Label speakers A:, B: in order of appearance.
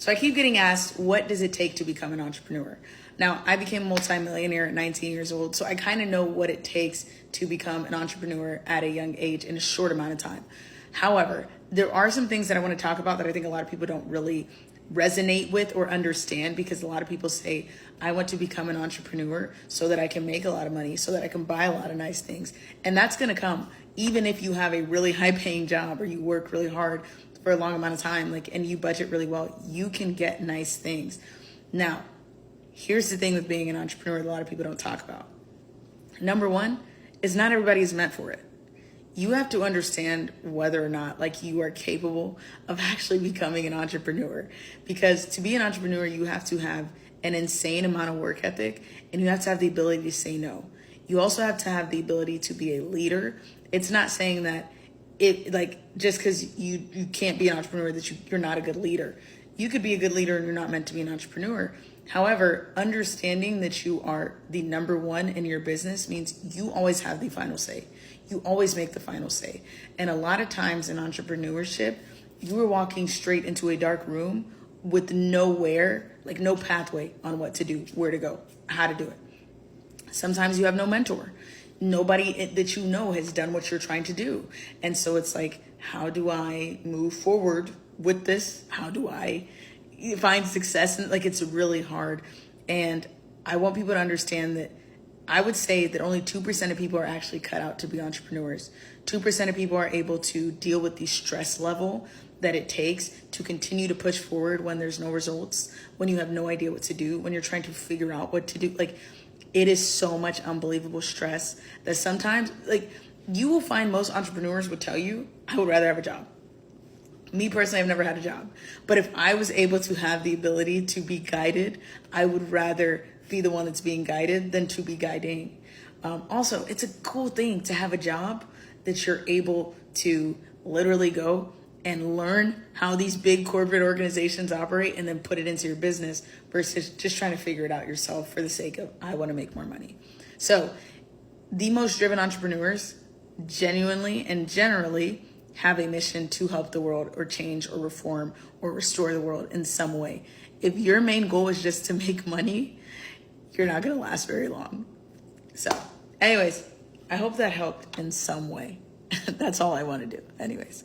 A: So I keep getting asked, what does it take to become an entrepreneur? Now, I became a multimillionaire at 19 years old, so I kind of know what it takes to become an entrepreneur at a young age in a short amount of time. However, there are some things that I want to talk about that I think a lot of people don't really resonate with or understand, because a lot of people say, I want to become an entrepreneur so that I can make a lot of money, so that I can buy a lot of nice things. And that's going to come even if you have a really high paying job or you work really hard for a long amount of time, and you budget really well, you can get nice things. Now, here's the thing with being an entrepreneur that a lot of people don't talk about. Number one is not everybody is meant for it. You have to understand whether or not you are capable of actually becoming an entrepreneur, because to be an entrepreneur, you have to have an insane amount of work ethic, and you have to have the ability to say no. You also have to have the ability to be a leader. It's not saying that just because you can't be an entrepreneur that you're not a good leader. You could be a good leader and you're not meant to be an entrepreneur. However, understanding that you are the number one in your business means you always have the final say. You always make the final say. And a lot of times in entrepreneurship, you are walking straight into a dark room with no pathway on what to do, where to go, how to do it. Sometimes you have no mentor. Nobody that you know has done what you're trying to do. And so it's like, how do I move forward with this? How do I find success? And it's really hard. And I want people to understand that I would say that only 2% of people are actually cut out to be entrepreneurs. 2% of people are able to deal with the stress level that it takes to continue to push forward when there's no results, when you have no idea what to do, when you're trying to figure out what to do. It is so much unbelievable stress that sometimes, you will find most entrepreneurs would tell you, I would rather have a job. Me personally, I've never had a job. But if I was able to have the ability to be guided, I would rather be the one that's being guided than to be guiding. Also, it's a cool thing to have a job that you're able to literally go and learn how these big corporate organizations operate and then put it into your business versus just trying to figure it out yourself for the sake of, I want to make more money. So the most driven entrepreneurs genuinely and generally have a mission to help the world or change or reform or restore the world in some way. If your main goal is just to make money, you're not going to last very long. So anyways, I hope that helped in some way. That's all I want to do. Anyways.